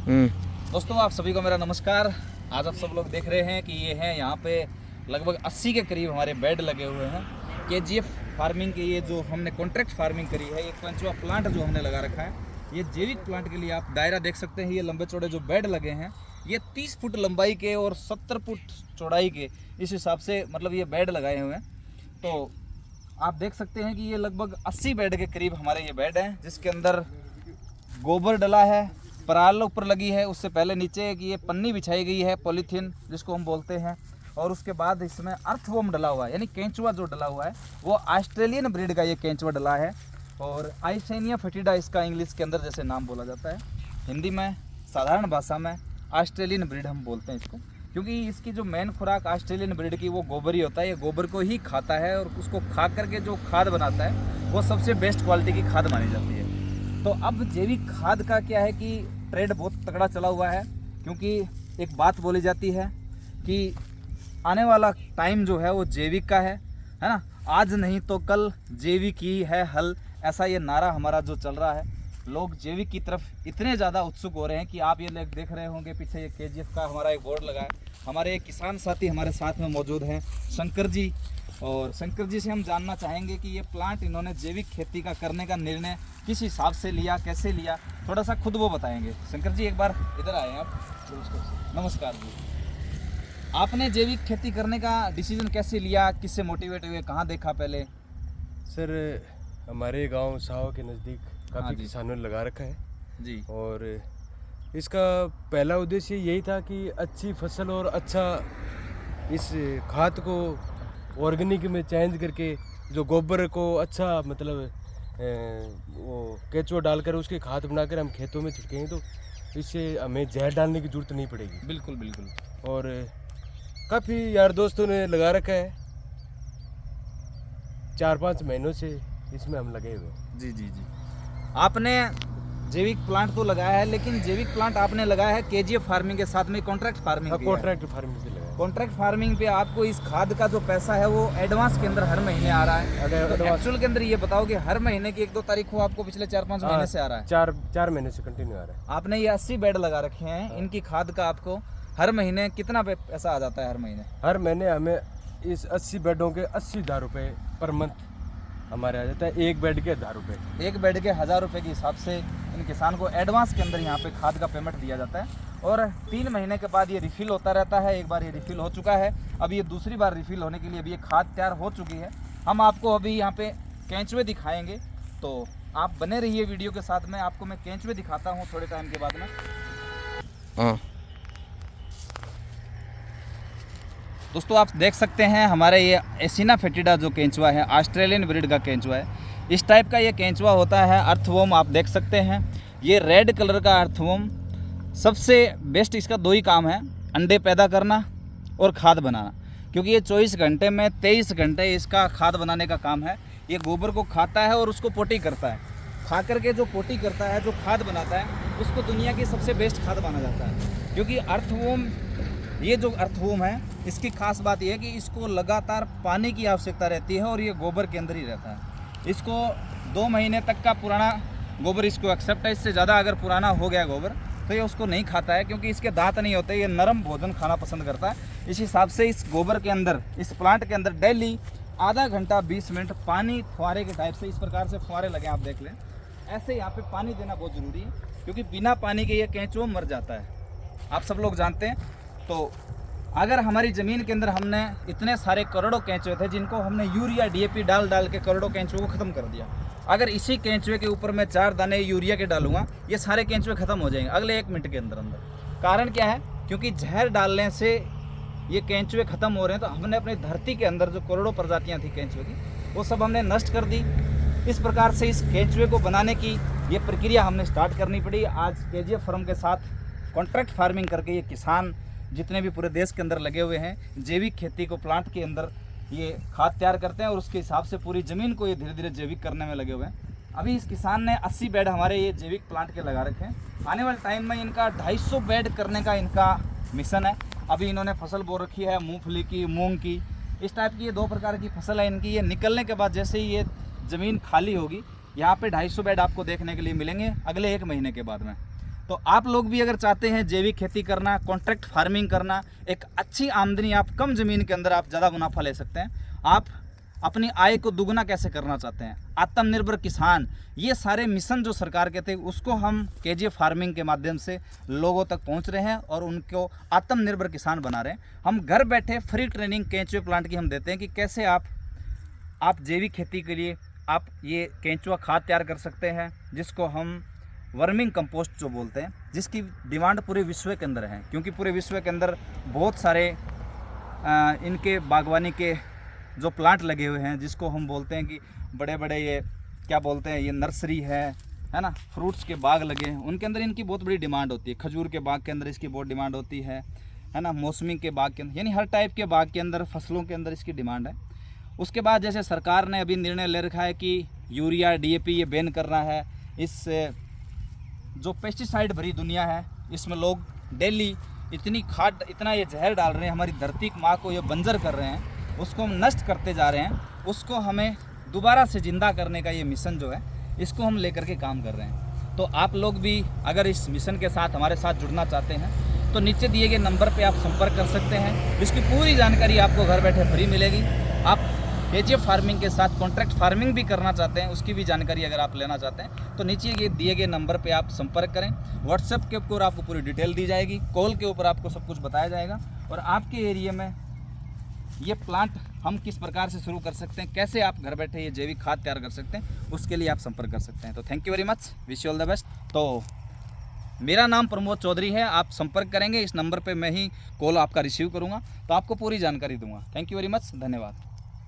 दोस्तों आप सभी को मेरा नमस्कार। आज आप सब लोग देख रहे हैं कि ये हैं यहाँ पे लगभग 80 के करीब हमारे बेड लगे हुए हैं। केजीएफ फार्मिंग के ये जो हमने कॉन्ट्रैक्ट फार्मिंग करी है, ये केंचुआ प्लांट जो हमने लगा रखा है, ये जैविक प्लांट के लिए आप दायरा देख सकते हैं। ये लंबे चौड़े जो बेड लगे हैं ये 30 फुट लंबाई के और 70 फुट चौड़ाई के, इस हिसाब से मतलब ये बेड लगाए हुए हैं। तो आप देख सकते हैं कि ये लगभग 80 बेड के करीब हमारे ये बेड हैं, जिसके अंदर गोबर डला है, पराल ऊपर लगी है, उससे पहले नीचे कि ये पन्नी बिछाई गई है, पॉलीथीन जिसको हम बोलते हैं, और उसके बाद इसमें अर्थवॉर्म डला हुआ है, यानी केंचुआ जो डला हुआ है वो ऑस्ट्रेलियन ब्रीड का ये केंचुआ डला है। और आइसेनिया फेटिडा इसका इंग्लिश के अंदर जैसे नाम बोला जाता है, हिंदी में साधारण भाषा में ऑस्ट्रेलियन ब्रीड हम बोलते हैं इसको, क्योंकि इसकी जो मेन खुराक ऑस्ट्रेलियन ब्रीड की वो गोबर ही होता है। ये गोबर को ही खाता है और उसको खा करके जो खाद बनाता है वो सबसे बेस्ट क्वालिटी की खाद मानी जाती है। तो अब जैविक खाद का क्या है कि ट्रेड बहुत तगड़ा चला हुआ है, क्योंकि एक बात बोली जाती है कि आने वाला टाइम जो है वो जैविक का है ना। आज नहीं तो कल जैविक ही है हल, ऐसा ये नारा हमारा जो चल रहा है। लोग जैविक की तरफ इतने ज़्यादा उत्सुक हो रहे हैं कि आप ये लोग देख रहे होंगे पीछे ये केजीएफ का हमारा एक बोर्ड लगा है। हमारे एक किसान साथी हमारे साथ में मौजूद हैं, शंकर जी, और शंकर जी से हम जानना चाहेंगे कि ये प्लांट इन्होंने जैविक खेती का करने का निर्णय किस हिसाब से लिया, कैसे लिया, थोड़ा सा खुद वो बताएंगे। शंकर जी एक बार इधर आए आप। नमस्कार जी। आपने जैविक खेती करने का डिसीजन कैसे लिया, किससे मोटिवेट हुए, कहाँ देखा पहले? सर हमारे गांव साहो के नज़दीक हाँ काफ़ी जी। किसानों ने लगा रखा है जी और इसका पहला उद्देश्य यही था कि अच्छी फसल और अच्छा इस खाद को ऑर्गेनिक में चेंज करके जो गोबर को अच्छा मतलब वो केचुआ डालकर उसकी खाद बनाकर हम खेतों में छिड़केंगे तो इससे हमें जहर डालने की जरूरत नहीं पड़ेगी। बिल्कुल बिल्कुल। और काफ़ी यार दोस्तों ने लगा रखा है, 4-5 महीनों से इसमें हम लगे हुए हैं। जी जी जी। आपने जैविक प्लांट तो लगाया है, लेकिन जैविक प्लांट आपने लगाया है केजीएफ फार्मिंग के साथ में कॉन्ट्रैक्ट फार्मिंग किया है। कॉन्ट्रैक्ट फार्मिंग से लगा है। कॉन्ट्रैक्ट फार्मिंग पे आपको इस खाद का जो पैसा है वो एडवांस के अंदर हर महीने आ रहा है। अगर तो एक्चुअल के अंदर ये बताओ कि हर महीने की 1-2 तारीख को आपको पिछले 4-5 महीने से आ रहा है? 4 महीने से कंटिन्यू आ रहा है। आपने ये 80 बेड लगा रखे हैं, इनकी खाद का आपको हर महीने कितना पैसा आ जाता है? हर महीने हमें इस 80 बेडों के 80,000 रुपये पर मंथ हमारे आ जाता है। एक बेड के 1,000 रुपये। एक बेड के 1,000 रुपये के हिसाब से इन किसान को एडवांस के अंदर यहाँ पे खाद का पेमेंट दिया जाता है, और 3 महीने के बाद ये रिफ़िल होता रहता है। एक बार ये रिफ़िल हो चुका है, अब ये दूसरी बार रिफ़िल होने के लिए अभी ये खाद तैयार हो चुकी है। हम आपको अभी यहाँ पे केंचुए दिखाएंगे, तो आप बने रहिए वीडियो के साथ में। आपको मैं केंचुए दिखाता हूँ थोड़े टाइम के बाद में। हाँ दोस्तों आप देख सकते हैं हमारे ये एसिना फेटिडा जो केंचुआ है, ऑस्ट्रेलियन ब्रीड का केंचुआ है। इस टाइप का ये केंचुआ होता है। अर्थवॉर्म आप देख सकते हैं, ये रेड कलर का अर्थवॉर्म सबसे बेस्ट। इसका 2 ही काम है, अंडे पैदा करना और खाद बनाना, क्योंकि ये 24 घंटे में 23 घंटे इसका खाद बनाने का काम है। ये गोबर को खाता है और उसको पोटी करता है। खा करके जो पोटी करता है, जो खाद बनाता है, उसको दुनिया की सबसे बेस्ट खाद माना जाता है। क्योंकि अर्थवॉर्म, ये जो अर्थवॉर्म है, इसकी खास बात यह है कि इसको लगातार पानी की आवश्यकता रहती है और ये गोबर के अंदर ही रहता है। इसको 2 महीने तक का पुराना गोबर इसको एक्सेप्ट है। इससे ज़्यादा अगर पुराना हो गया गोबर तो ये उसको नहीं खाता है, क्योंकि इसके दांत नहीं होते। ये नरम भोजन खाना पसंद करता है। इस हिसाब से इस गोबर के अंदर, इस प्लांट के अंदर डेली आधा घंटा 20 मिनट पानी फुहारे के टाइप से, इस प्रकार से फुहारे लगे आप देख लें, ऐसे यहाँ पे पानी देना बहुत ज़रूरी है, क्योंकि बिना पानी के ये केंचुआ मर जाता है। आप सब लोग जानते हैं। तो अगर हमारी ज़मीन के अंदर हमने इतने सारे करोड़ों केंचुए थे, जिनको हमने यूरिया डीएपी डाल के करोड़ों केंचुए को ख़त्म कर दिया, अगर इसी केंचुए के ऊपर मैं 4 दाने यूरिया के डालूंगा, ये सारे केंचुए ख़त्म हो जाएंगे अगले 1 मिनट के अंदर अंदर। कारण क्या है? क्योंकि जहर डालने से ये केंचुए ख़त्म हो रहे हैं। तो हमने अपनी धरती के अंदर जो करोड़ों प्रजातियाँ थी केंचुए की, वो सब हमने नष्ट कर दी। इस प्रकार से इस केंचुए को बनाने की ये प्रक्रिया हमने स्टार्ट करनी पड़ी। आज केजीएफ फार्म के साथ कॉन्ट्रैक्ट फार्मिंग करके ये किसान जितने भी पूरे देश के अंदर लगे हुए हैं, जैविक खेती को प्लांट के अंदर ये खाद तैयार करते हैं और उसके हिसाब से पूरी ज़मीन को ये धीरे धीरे जैविक करने में लगे हुए हैं। अभी इस किसान ने 80 बेड हमारे ये जैविक प्लांट के लगा रखे हैं। आने वाले टाइम में इनका 250 बेड करने का इनका मिशन है। अभी इन्होंने फसल बो रखी है मूंगफली की, मूंग की, इस टाइप की ये 2 प्रकार की फसल है इनकी। ये निकलने के बाद जैसे ही ये ज़मीन खाली होगी, यहाँ पे 250 बेड आपको देखने के लिए मिलेंगे अगले 1 महीने के बाद में। तो आप लोग भी अगर चाहते हैं जैविक खेती करना, कॉन्ट्रैक्ट फार्मिंग करना, एक अच्छी आमदनी, आप कम ज़मीन के अंदर आप ज़्यादा मुनाफा ले सकते हैं, आप अपनी आय को दुगना कैसे करना चाहते हैं, आत्मनिर्भर किसान, ये सारे मिशन जो सरकार के थे उसको हम केजीएफ फार्मिंग के माध्यम से लोगों तक पहुंच रहे हैं और उनको आत्मनिर्भर किसान बना रहे हैं। हम घर बैठे फ्री ट्रेनिंग केंचुए प्लांट की हम देते हैं कि कैसे आप जैविक खेती के लिए आप ये केंचुआ खाद तैयार कर सकते हैं, जिसको हम वर्मिंग कंपोस्ट जो बोलते हैं, जिसकी डिमांड पूरे विश्व के अंदर है, क्योंकि पूरे विश्व के अंदर बहुत सारे इनके बागवानी के जो प्लांट लगे हुए हैं, जिसको हम बोलते हैं कि बड़े बड़े ये क्या बोलते हैं, ये नर्सरी है ना, फ्रूट्स के बाग लगे हैं, उनके अंदर इनकी बहुत बड़ी डिमांड होती है। खजूर के बाग के अंदर इसकी बहुत डिमांड होती है ना, मौसमी के बाग के अंदर, यानी हर टाइप के बाग के अंदर, फसलों के अंदर इसकी डिमांड है। उसके बाद जैसे सरकार ने अभी निर्णय ले रखा है कि यूरिया, डीएपी ये बैन करना है। इस जो पेस्टिसाइड भरी दुनिया है, इसमें लोग डेली इतनी खाद, इतना ये जहर डाल रहे हैं, हमारी धरती माँ को ये बंजर कर रहे हैं, उसको हम नष्ट करते जा रहे हैं। उसको हमें दोबारा से ज़िंदा करने का ये मिशन जो है, इसको हम लेकर के काम कर रहे हैं। तो आप लोग भी अगर इस मिशन के साथ हमारे साथ जुड़ना चाहते हैं तो नीचे दिए गए नंबर पे आप संपर्क कर सकते हैं। इसकी पूरी जानकारी आपको घर बैठे फ्री मिलेगी। आप केजीएफ फार्मिंग के साथ कॉन्ट्रैक्ट फार्मिंग भी करना चाहते हैं, उसकी भी जानकारी अगर आप लेना चाहते हैं तो नीचे ये दिए गए नंबर पे आप संपर्क करें। व्हाट्सएप के ऊपर आपको पूरी डिटेल दी जाएगी, कॉल के ऊपर आपको सब कुछ बताया जाएगा, और आपके एरिया में ये प्लांट हम किस प्रकार से शुरू कर सकते हैं, कैसे आप घर बैठे ये जैविक खाद तैयार कर सकते हैं, उसके लिए आप संपर्क कर सकते हैं। तो thank you very much, wish you all the best. तो मेरा नाम प्रमोद चौधरी है, आप संपर्क करेंगे इस नंबर पे, मैं ही कॉल आपका रिसीव करूँगा, तो आपको पूरी जानकारी दूंगा। थैंक यू वेरी मच, धन्यवाद।